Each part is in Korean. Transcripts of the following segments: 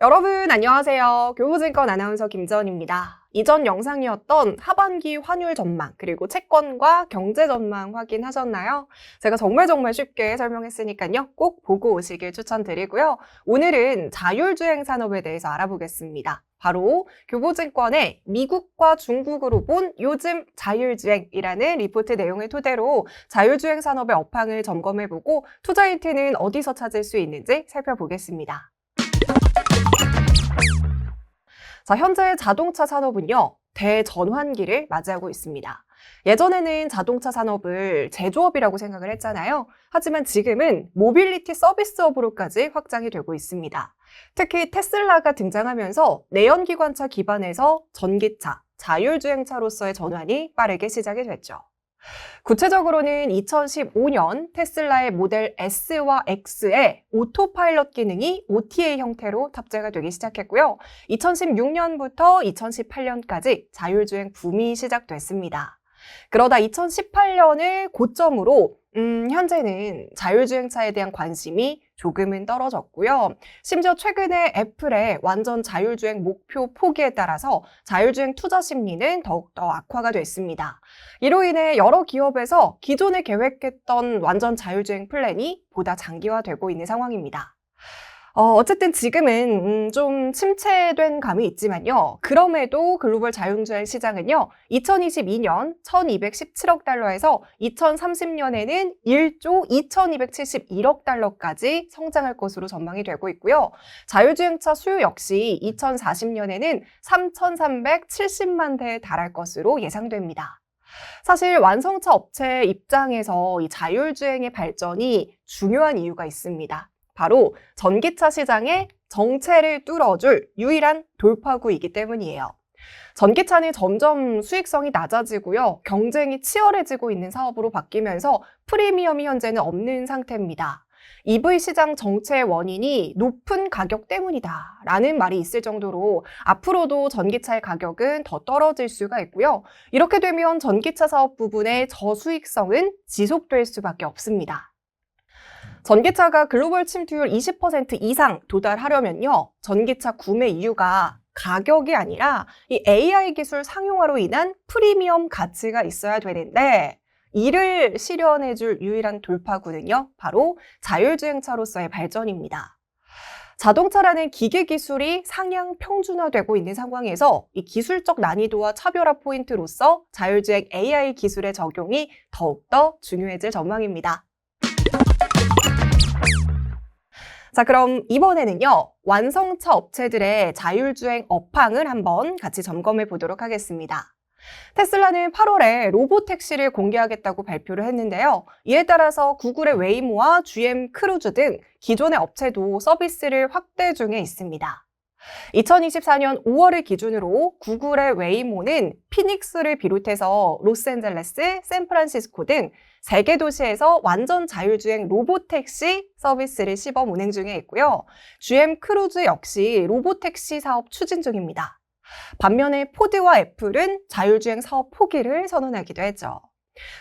여러분 안녕하세요. 교보증권 아나운서 김지연입니다. 이전 영상이었던 하반기 환율 전망 그리고 채권과 경제 전망 확인하셨나요? 제가 정말 쉽게 설명했으니까요. 꼭 보고 오시길 추천드리고요. 오늘은 자율주행 산업에 대해서 알아보겠습니다. 바로 교보증권의 미국과 중국으로 본 요즘 자율주행이라는 리포트 내용을 토대로 자율주행 산업의 업황을 점검해보고 투자 힌트는 어디서 찾을 수 있는지 살펴보겠습니다. 자, 현재 자동차 산업은요, 대전환기를 맞이하고 있습니다. 예전에는 자동차 산업을 제조업이라고 생각을 했잖아요. 하지만 지금은 모빌리티 서비스업으로까지 확장이 되고 있습니다. 특히 테슬라가 등장하면서 내연기관차 기반에서 전기차, 자율주행차로서의 전환이 빠르게 시작이 됐죠. 구체적으로는 2015년 테슬라의 모델 S와 X에 오토파일럿 기능이 OTA 형태로 탑재가 되기 시작했고요. 2016년부터 2018년까지 자율주행 붐이 시작됐습니다. 그러다 2018년을 고점으로 현재는 자율주행차에 대한 관심이 조금은 떨어졌고요. 심지어 최근에 애플의 완전 자율주행 목표 포기에 따라서 자율주행 투자 심리는 더욱더 악화가 됐습니다. 이로 인해 여러 기업에서 기존에 계획했던 완전 자율주행 플랜이 보다 장기화되고 있는 상황입니다. 어쨌든 지금은 좀 침체된 감이 있지만요. 그럼에도 글로벌 자율주행 시장은요. 2022년 1217억 달러에서 2030년에는 1조 2271억 달러까지 성장할 것으로 전망이 되고 있고요. 자율주행차 수요 역시 2040년에는 3370만 대에 달할 것으로 예상됩니다. 사실 완성차 업체 입장에서 이 자율주행의 발전이 중요한 이유가 있습니다. 바로 전기차 시장의 정체를 뚫어줄 유일한 돌파구이기 때문이에요. 전기차는 점점 수익성이 낮아지고요. 경쟁이 치열해지고 있는 사업으로 바뀌면서 프리미엄이 현재는 없는 상태입니다. EV 시장 정체의 원인이 높은 가격 때문이다 라는 말이 있을 정도로 앞으로도 전기차의 가격은 더 떨어질 수가 있고요. 이렇게 되면 전기차 사업 부분의 저수익성은 지속될 수밖에 없습니다. 전기차가 글로벌 침투율 20% 이상 도달하려면요. 전기차 구매 이유가 가격이 아니라 이 AI 기술 상용화로 인한 프리미엄 가치가 있어야 되는데 이를 실현해줄 유일한 돌파구는요. 바로 자율주행차로서의 발전입니다. 자동차라는 기계 기술이 상향 평준화되고 있는 상황에서 이 기술적 난이도와 차별화 포인트로서 자율주행 AI 기술의 적용이 더욱더 중요해질 전망입니다. 자, 그럼 이번에는요, 완성차 업체들의 자율주행 업황을 한번 같이 점검해 보도록 하겠습니다. 테슬라는 8월에 로보택시를 공개하겠다고 발표를 했는데요. 이에 따라서 구글의 웨이모와 GM 크루즈 등 기존의 업체도 서비스를 확대 중에 있습니다. 2024년 5월을 기준으로 구글의 웨이모는 피닉스를 비롯해서 로스앤젤레스, 샌프란시스코 등 3개 도시에서 완전 자율주행 로보택시 서비스를 시범 운행 중에 있고요. GM 크루즈 역시 로보택시 사업 추진 중입니다. 반면에 포드와 애플은 자율주행 사업 포기를 선언하기도 했죠.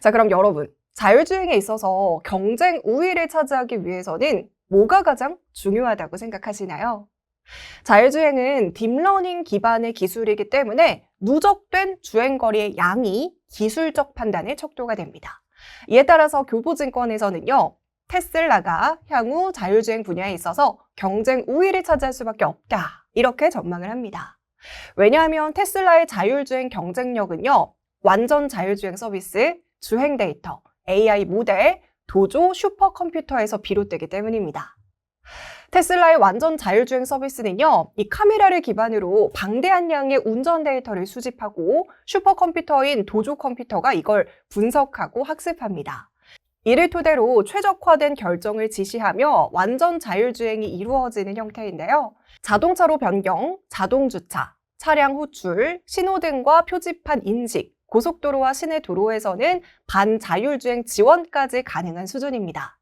자, 그럼 여러분, 자율주행에 있어서 경쟁 우위를 차지하기 위해서는 뭐가 가장 중요하다고 생각하시나요? 자율주행은 딥러닝 기반의 기술이기 때문에 누적된 주행거리의 양이 기술적 판단의 척도가 됩니다. 이에 따라서 교보증권에서는요. 테슬라가 향후 자율주행 분야에 있어서 경쟁 우위를 차지할 수밖에 없다. 이렇게 전망을 합니다. 왜냐하면 테슬라의 자율주행 경쟁력은요. 완전 자율주행 서비스, 주행 데이터, AI 모델, 도조 슈퍼컴퓨터에서 비롯되기 때문입니다. 테슬라의 완전 자율주행 서비스는요, 이 카메라를 기반으로 방대한 양의 운전 데이터를 수집하고 슈퍼컴퓨터인 도조 컴퓨터가 이걸 분석하고 학습합니다. 이를 토대로 최적화된 결정을 지시하며 완전 자율주행이 이루어지는 형태인데요. 자동차로 변경, 자동주차, 차량 호출, 신호등과 표지판 인식, 고속도로와 시내 도로에서는 반자율주행 지원까지 가능한 수준입니다.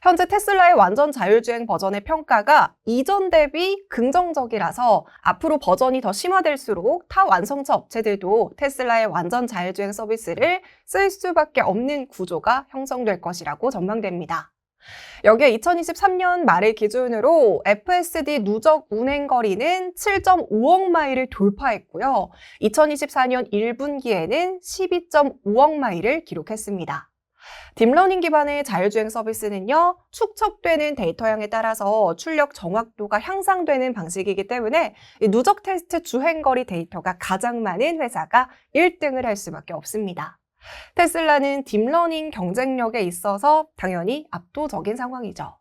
현재 테슬라의 완전 자율주행 버전의 평가가 이전 대비 긍정적이라서 앞으로 버전이 더 심화될수록 타 완성차 업체들도 테슬라의 완전 자율주행 서비스를 쓸 수밖에 없는 구조가 형성될 것이라고 전망됩니다. 여기에 2023년 말을 기준으로 FSD 누적 운행 거리는 7.5억 마일을 돌파했고요. 2024년 1분기에는 12.5억 마일을 기록했습니다. 딥러닝 기반의 자율주행 서비스는요, 축적되는 데이터량에 따라서 출력 정확도가 향상되는 방식이기 때문에 누적 테스트 주행거리 데이터가 가장 많은 회사가 1등을 할 수밖에 없습니다. 테슬라는 딥러닝 경쟁력에 있어서 당연히 압도적인 상황이죠.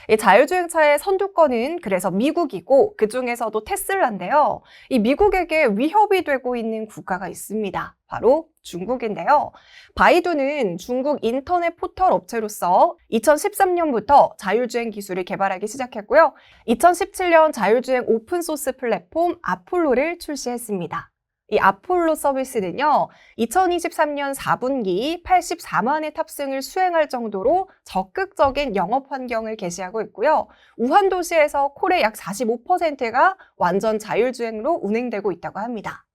이 자율주행차의 선두권은 그래서 미국이고 그중에서도 테슬라인데요. 이 미국에게 위협이 되고 있는 국가가 있습니다. 바로 중국인데요. 바이두는 중국 인터넷 포털 업체로서 2013년부터 자율주행 기술을 개발하기 시작했고요. 2017년 자율주행 오픈소스 플랫폼 아폴로를 출시했습니다. 이 아폴로 서비스는요, 2023년 4분기 84만의 탑승을 수행할 정도로 적극적인 영업 환경을 게시하고 있고요. 우한 도시에서 콜의 약 45%가 완전 자율주행으로 운행되고 있다고 합니다.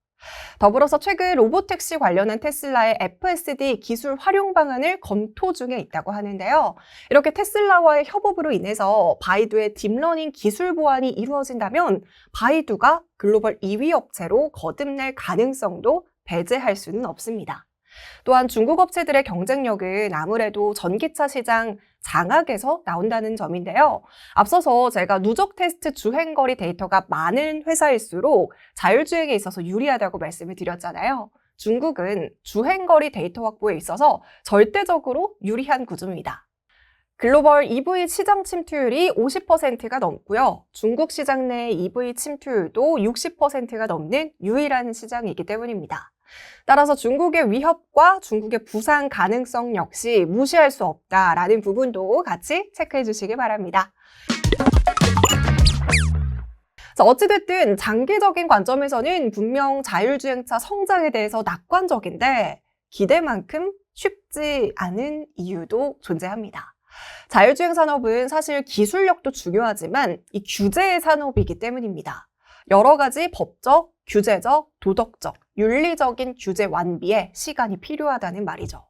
더불어서 최근 로보택시 관련한 테슬라의 FSD 기술 활용 방안을 검토 중에 있다고 하는데요. 이렇게 테슬라와의 협업으로 인해서 바이두의 딥러닝 기술 보완이 이루어진다면 바이두가 글로벌 2위 업체로 거듭날 가능성도 배제할 수는 없습니다. 또한 중국 업체들의 경쟁력은 아무래도 전기차 시장 장악에서 나온다는 점인데요. 앞서서 제가 누적 테스트 주행거리 데이터가 많은 회사일수록 자율주행에 있어서 유리하다고 말씀을 드렸잖아요. 중국은 주행거리 데이터 확보에 있어서 절대적으로 유리한 구조입니다. 글로벌 EV 시장 침투율이 50%가 넘고요. 중국 시장 내 EV 침투율도 60%가 넘는 유일한 시장이기 때문입니다. 따라서 중국의 위협과 중국의 부상 가능성 역시 무시할 수 없다라는 부분도 같이 체크해 주시기 바랍니다. 자, 어찌됐든 장기적인 관점에서는 분명 자율주행차 성장에 대해서 낙관적인데 기대만큼 쉽지 않은 이유도 존재합니다. 자율주행 산업은 사실 기술력도 중요하지만 이 규제의 산업이기 때문입니다. 여러 가지 법적, 규제적, 도덕적, 윤리적인 규제 완비에 시간이 필요하다는 말이죠.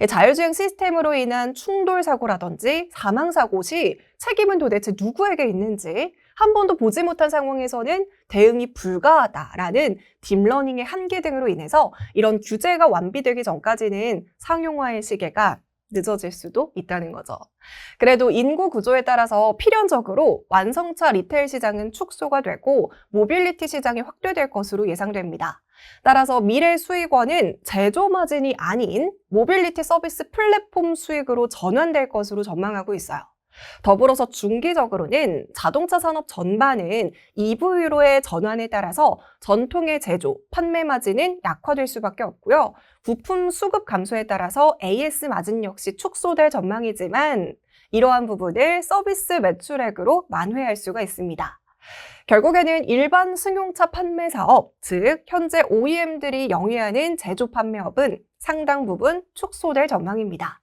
자율주행 시스템으로 인한 충돌 사고라든지 사망 사고 시 책임은 도대체 누구에게 있는지 한 번도 보지 못한 상황에서는 대응이 불가하다라는 딥러닝의 한계 등으로 인해서 이런 규제가 완비되기 전까지는 상용화의 시계가 늦어질 수도 있다는 거죠. 그래도 인구 구조에 따라서 필연적으로 완성차 리테일 시장은 축소가 되고 모빌리티 시장이 확대될 것으로 예상됩니다. 따라서 미래 수익원은 제조 마진이 아닌 모빌리티 서비스 플랫폼 수익으로 전환될 것으로 전망하고 있어요. 더불어서 중기적으로는 자동차 산업 전반은 EV로의 전환에 따라서 전통의 제조, 판매 마진은 약화될 수밖에 없고요. 부품 수급 감소에 따라서 AS 마진 역시 축소될 전망이지만 이러한 부분을 서비스 매출액으로 만회할 수가 있습니다. 결국에는 일반 승용차 판매 사업, 즉 현재 OEM들이 영위하는 제조 판매업은 상당 부분 축소될 전망입니다.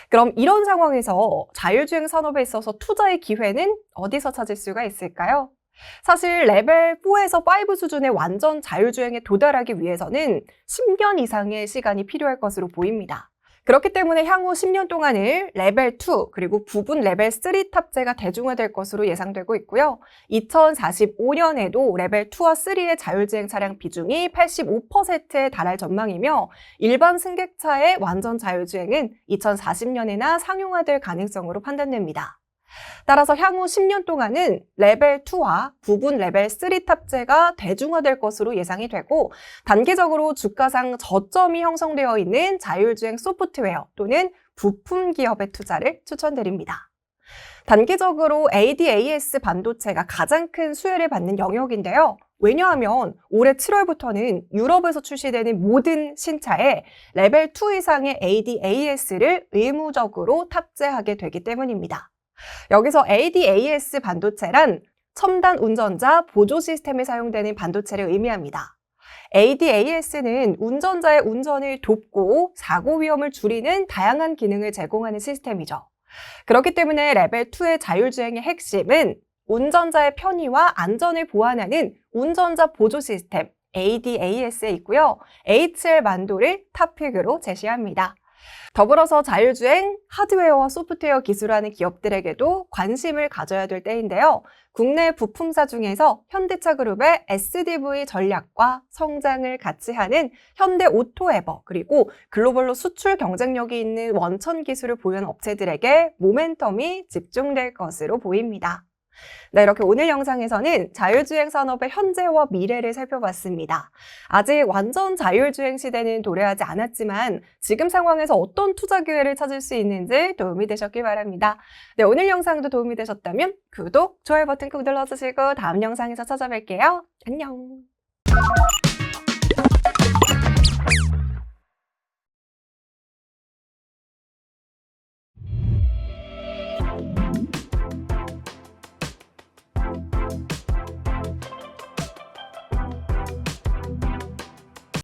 그럼 이런 상황에서 자율주행 산업에 있어서 투자의 기회는 어디서 찾을 수가 있을까요? 사실 레벨 4에서 5 수준의 완전 자율주행에 도달하기 위해서는 10년 이상의 시간이 필요할 것으로 보입니다. 그렇기 때문에 향후 10년 동안을 레벨 2 그리고 부분 레벨 3 탑재가 대중화될 것으로 예상되고 있고요. 2045년에도 레벨 2와 3의 자율주행 차량 비중이 85%에 달할 전망이며 일반 승객차의 완전 자율주행은 2040년에나 상용화될 가능성으로 판단됩니다. 따라서 향후 10년 동안은 레벨 2와 부분 레벨 3 탑재가 대중화될 것으로 예상이 되고 단기적으로 주가상 저점이 형성되어 있는 자율주행 소프트웨어 또는 부품 기업의 투자를 추천드립니다. 단기적으로 ADAS 반도체가 가장 큰 수혜를 받는 영역인데요. 왜냐하면 올해 7월부터는 유럽에서 출시되는 모든 신차에 레벨 2 이상의 ADAS를 의무적으로 탑재하게 되기 때문입니다. 여기서 ADAS 반도체란 첨단 운전자 보조 시스템에 사용되는 반도체를 의미합니다. ADAS는 운전자의 운전을 돕고 사고 위험을 줄이는 다양한 기능을 제공하는 시스템이죠. 그렇기 때문에 레벨 2의 자율주행의 핵심은 운전자의 편의와 안전을 보완하는 운전자 보조 시스템 ADAS에 있고요. HL 만도를 탑픽으로 제시합니다. 더불어서 자율주행, 하드웨어와 소프트웨어 기술하는 기업들에게도 관심을 가져야 될 때인데요. 국내 부품사 중에서 현대차 그룹의 SDV 전략과 성장을 같이 하는 현대오토에버, 그리고 글로벌로 수출 경쟁력이 있는 원천 기술을 보유한 업체들에게 모멘텀이 집중될 것으로 보입니다. 네, 이렇게 오늘 영상에서는 자율주행 산업의 현재와 미래를 살펴봤습니다. 아직 완전 자율주행 시대는 도래하지 않았지만 지금 상황에서 어떤 투자 기회를 찾을 수 있는지 도움이 되셨길 바랍니다. 네, 오늘 영상도 도움이 되셨다면 구독, 좋아요 버튼 꾹 눌러주시고 다음 영상에서 찾아뵐게요. 안녕!